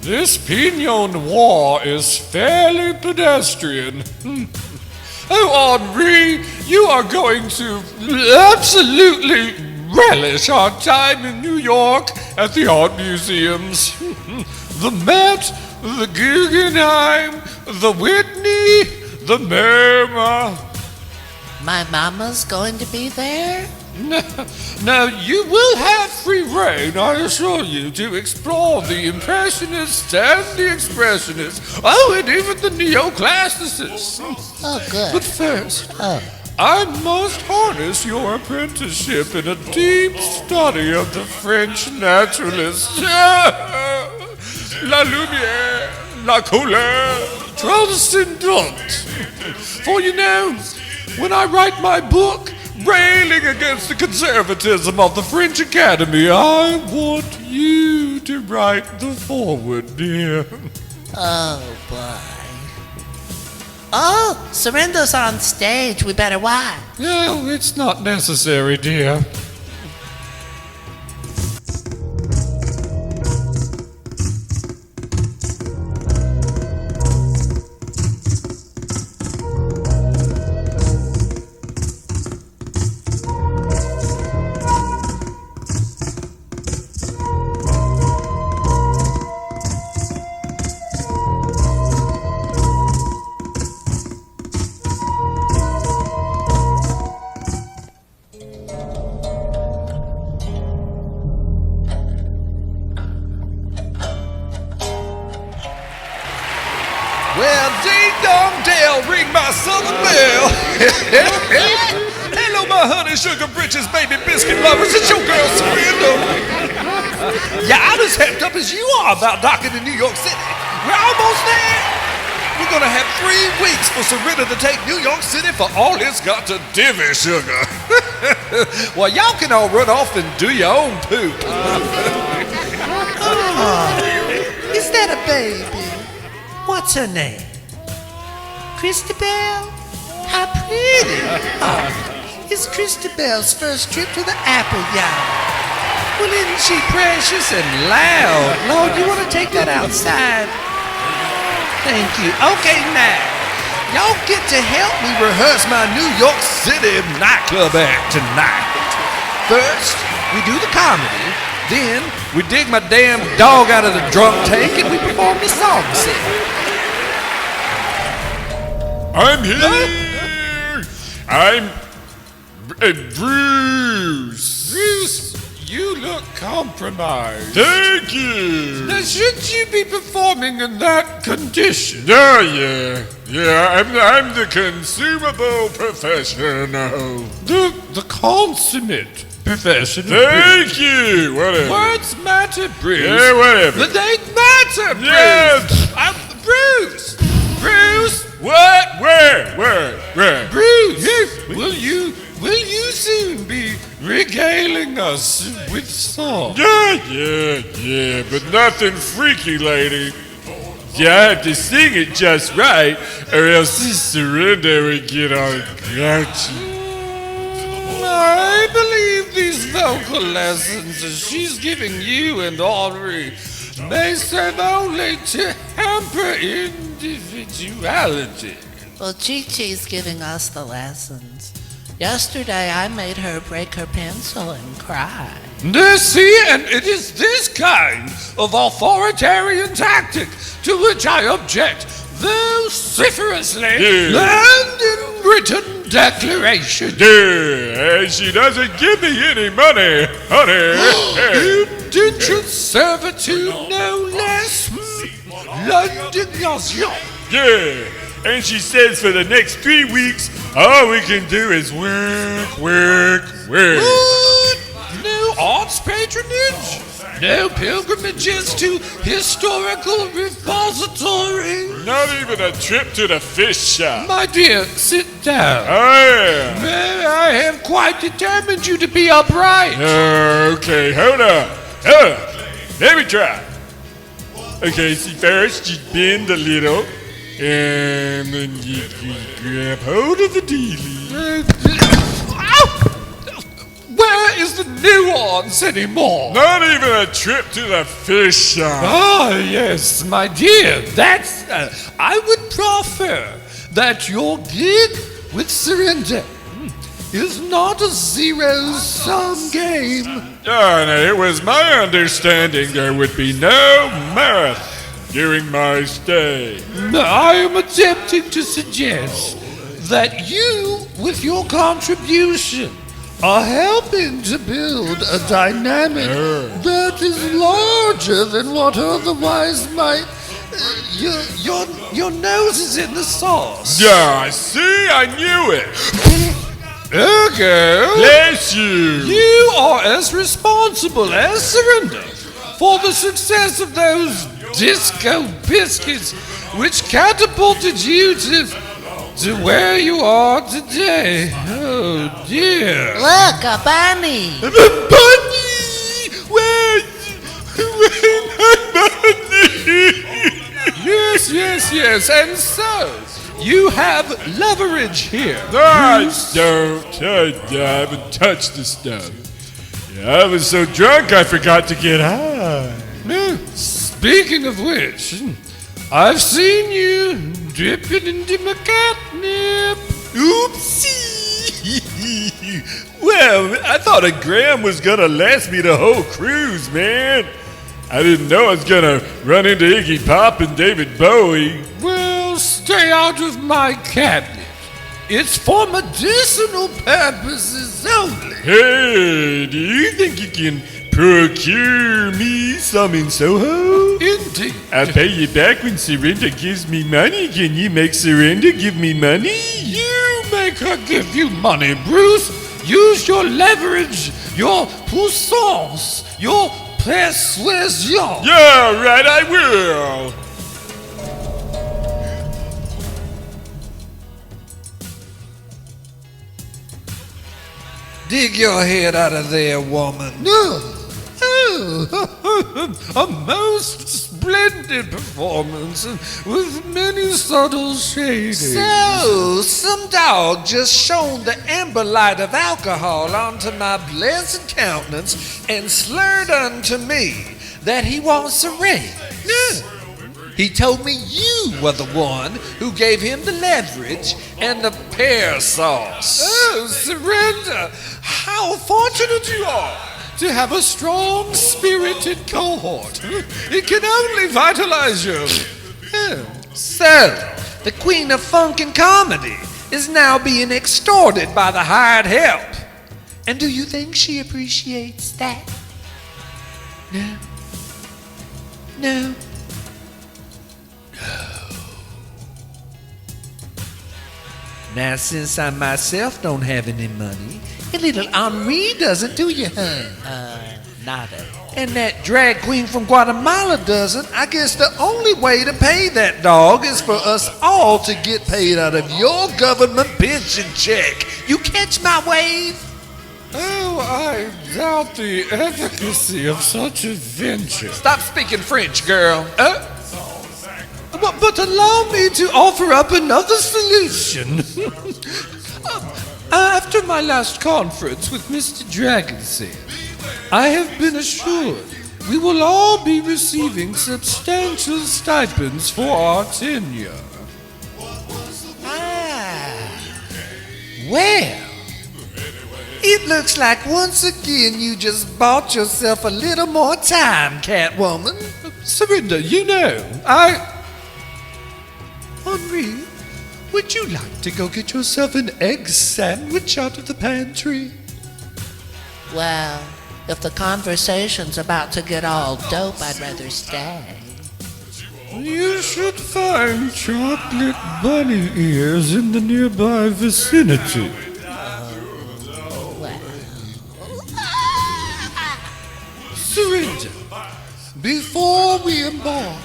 This Pinot Noir is fairly pedestrian. Oh, Henri, you are going to absolutely relish our time in New York at the art museums. The Met, the Guggenheim, the Whitney, the MoMA. My mama's going to be there? Now, you will have free reign, I assure you, to explore the Impressionists and the Expressionists. Oh, and even the Neoclassicists. Oh, good. But first, I must harness your apprenticeship in a deep study of the French naturalists. La lumière, la couleur, transcendant. For you know, when I write my book, railing against the conservatism of the French Academy, I want you to write the foreword, dear. Oh, boy. Oh, Surrenda's on stage. We better watch. No, it's not necessary, dear. Well, ding-dong-dell, ring my southern bell. Hello, my honey sugar britches, baby biscuit lovers. It's your girl, Surrenda. Yeah, I'm as hepped up as you are about docking in New York City. We're almost there. We're going to have 3 weeks for Surrenda to take New York City for all it's got to divvy sugar. Well, y'all can all run off and do your own poop. Is that a baby? What's her name? Christabel? How pretty. Oh, it's Christabel's first trip to the apple yard. Well, isn't she precious and loud? Lord, you want to take that outside? Thank you. Okay, now, y'all get to help me rehearse my New York City nightclub act tonight. First, we do the comedy. Then, we dig my damn dog out of the drunk tank and we perform the song set. I'm here! I'm Bruce. Bruce, you look compromised. Thank you. Now, should you be performing in that condition? Oh, yeah, I'm the consumable professional. The consummate professional. Thank you. Whatever. Words matter, Bruce. Yeah, whatever. They matter, Bruce. Yes. Bruce. Bruce. What? Where? Bruce, will you soon be regaling us with song? Yeah, but nothing freaky, lady. Yeah, I have to sing it just right, or else this Surrenda will get all grouchy. I believe these vocal lessons she's giving you and Audrey may serve only to hamper individuality. Well, Chi-Chi's giving us the lessons. Yesterday, I made her break her pencil and cry. See, and it is this kind of authoritarian tactic to which I object vociferously and in written declaration. Yeah, and she doesn't give me any money, honey. Indentured servitude, no less. L'indignation. Yeah, and she says for the next 3 weeks, all we can do is work. No arts patronage? No pilgrimages to historical repository? Not even a trip to the fish shop. My dear, sit down. Oh, I have quite determined you to be upright. Okay, hold on. Let me try. Okay, see, first you bend a little, and then you grab hold of the dealie. Where is the nuance anymore? Not even a trip to the fish shop. Ah, yes, my dear, that's... I would prefer that your gig with Surrenda is not a zero-sum game. And it was my understanding there would be no mirth during my stay. I am attempting to suggest that you, with your contribution, are helping to build a dynamic that is larger than what otherwise might... Your nose is in the sauce. Yeah, see, I knew it. Ergo, Bless you. you are as responsible as Surrenda for the success of those disco biscuits which catapulted you to where you are today. Oh, dear. Look, a bunny. Bunny! Where's my bunny? Yes, and so, you have leverage here. I haven't touched the stuff. Yeah, I was so drunk I forgot to get high. Speaking of which, I've seen you dipping into my catnip. Oopsie! Well, I thought a gram was gonna last me the whole cruise, man. I didn't know I was gonna run into Iggy Pop and David Bowie. Well, stay out of my cabinet. It's for medicinal purposes only. Hey, do you think you can procure me some in Soho? Indeed. I'll pay you back when Surrenda gives me money. Can you make Surrenda give me money? You make her give you money, Bruce. Use your leverage, your puissance, your persuasion. Yeah, right, I will. Dig your head out of there, woman. Oh, a most splendid performance with many subtle shadings. So, some dog just shone the amber light of alcohol onto my blessed countenance and slurred unto me that he wants a raise. He told me you were the one who gave him the leverage and the pear sauce. Oh, Surrenda! How fortunate you are to have a strong, spirited cohort. It can only vitalize you. So, the queen of funk and comedy is now being extorted by the hired help. And do you think she appreciates that? No. No. Now, since I myself don't have any money, and little Henri doesn't, do you, hun? Nada. And that drag queen from Guatemala doesn't, I guess the only way to pay that dog is for us all to get paid out of your government pension check. You catch my wave? Oh, I doubt the efficacy of such a venture. Stop speaking French, girl. But allow me to offer up another solution. After my last conference with Mr. Dragonsail, I have been assured we will all be receiving substantial stipends for our tenure. Well, it looks like once again you just bought yourself a little more time, Catwoman. Surrenda, you know, Henri, would you like to go get yourself an egg sandwich out of the pantry? Well, if the conversation's about to get all dope, I'd rather stay. You should find chocolate bunny ears in the nearby vicinity. Surrenda, before we embark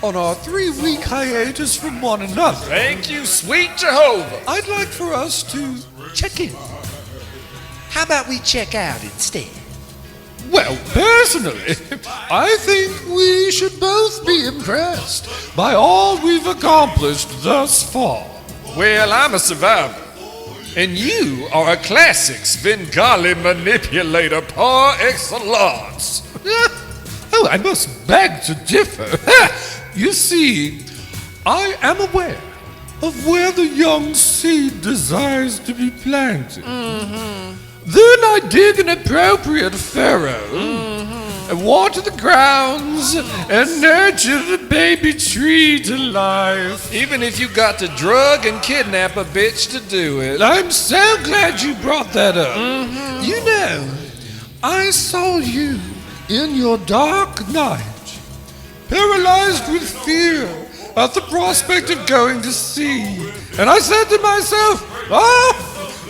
on our 3-week hiatus from one another, Thank you, sweet Jehovah. I'd like for us to check in. How about we check out instead? Well, personally, I think we should both be impressed by all we've accomplished thus far. Well, I'm a survivor. And you are a classic Svengali manipulator par excellence. Oh, I must beg to differ. You see, I am aware of where the young seed desires to be planted. Then I dig an appropriate furrow and water the grounds and nurture the baby tree to life. Even if you got to drug and kidnap a bitch to do it. I'm so glad you brought that up. You know, I saw you in your dark night, paralyzed with fear at the prospect of going to sea. And I said to myself,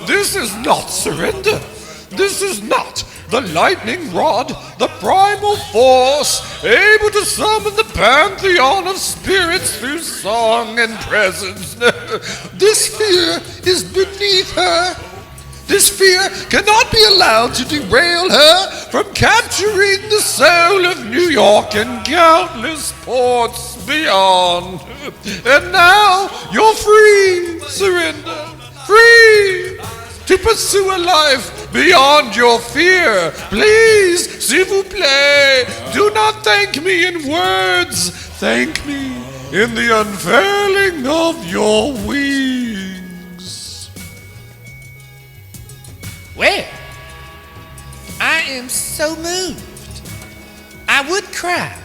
this is not surrender. This is not the lightning rod, the primal force, able to summon the pantheon of spirits through song and presence. This fear is beneath her. This fear cannot be allowed to derail her from capturing the soul of New York and countless ports beyond. And now you're free, Surrender. Free to pursue a life beyond your fear. Please, s'il vous plaît, do not thank me in words. Thank me in the unfurling of your wings. Well, I am so moved. I would cry,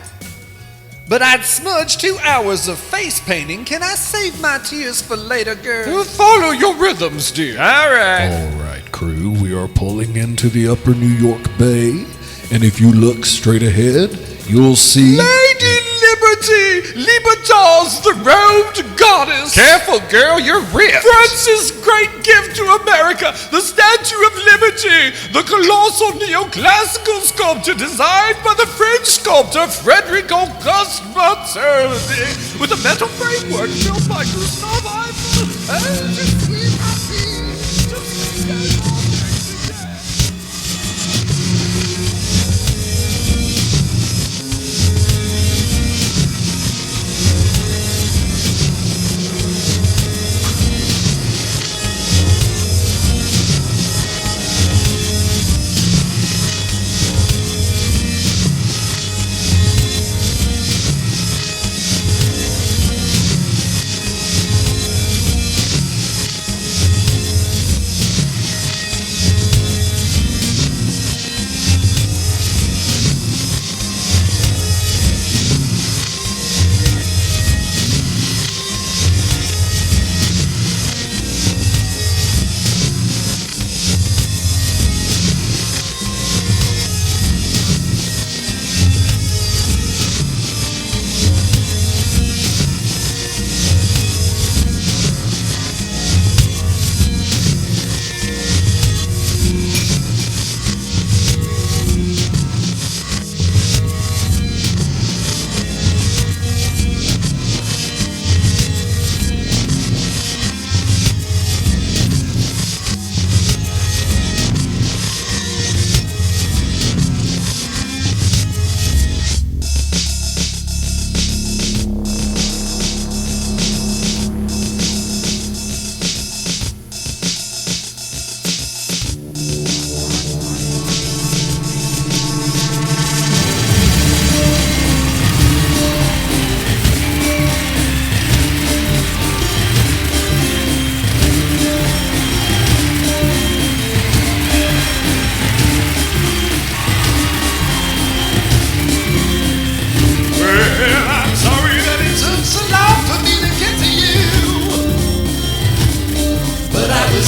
but I'd smudge 2 hours of face painting. Can I save my tears for later, girl? Follow your rhythms, dear. All right. All right, crew, we are pulling into the upper New York Bay, and if you look straight ahead, you'll see... Lady Liberty, Libertas, the robed goddess. Careful, girl, you're ripped. France's great gift to America, the Statue of Liberty, the colossal neoclassical sculpture designed by the French sculptor Frederic Auguste Maturity, with a metal framework built by Gustave Eiffel.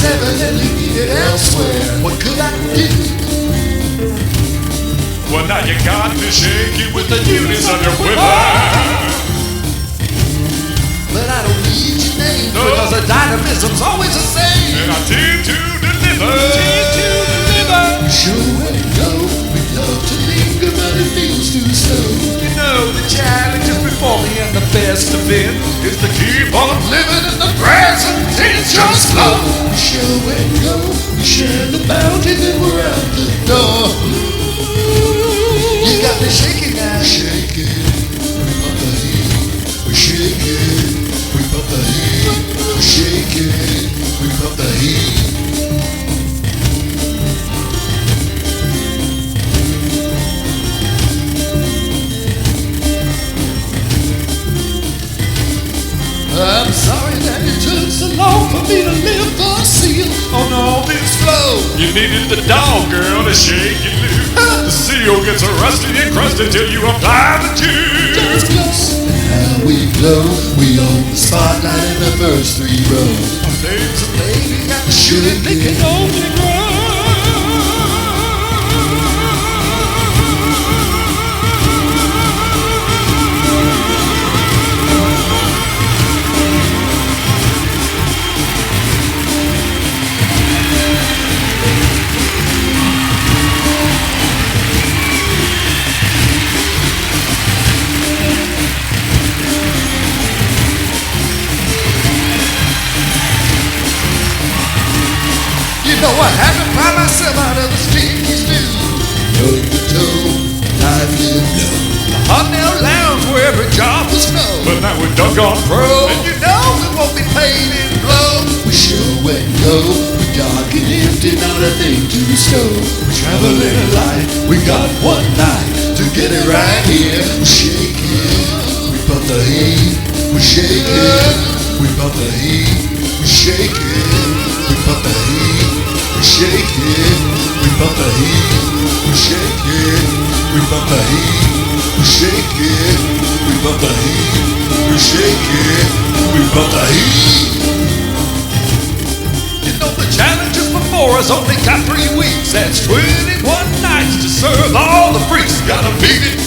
evidently needed elsewhere. What could I do? Well, now you got me shaking with the newness of your quiver. But I don't need your name, No. because the dynamism's always the same. And I tend to deliver. Show and go, we love to linger, but it feels too slow. You know the challenge is before me, and the best of it is to keep on living in the present tense. Just slow. We show and go, we share the bounty, then we're out the door. You got me shaking now. Shake it, we pump the heat. We shake it, we pump the heat. We shake it, we pump the heat. long for me to lift the seal on all this flow. You needed the dog, girl, to shake you loose. The seal gets rusty and crusty till you apply the juice. Just close and how we glow. We own the spotlight in the first 3 rows. Our name's a lady got the Shouldn't they can only grow. You know I haven't found myself out of the sticky stew. Toe to toe, life is low. The hot-nail lounge where every job was snow. But now we're doggone pro. And you know we won't be paid in blow. We sure wet and go. We dark and empty, not a thing to stow. We travel in a light. We got one night to get it right here. We shake it. We pump the heat. We shake it. We pump the heat. We shake it. We pump the heat. We shake it, we pump the heat, we shake it, we pump the heat, we shake it, we pump the heat, we shake it, we pump the heat. You know the challenges before us only got 3 weeks. That's 21 nights to serve all the freaks. Gotta beat it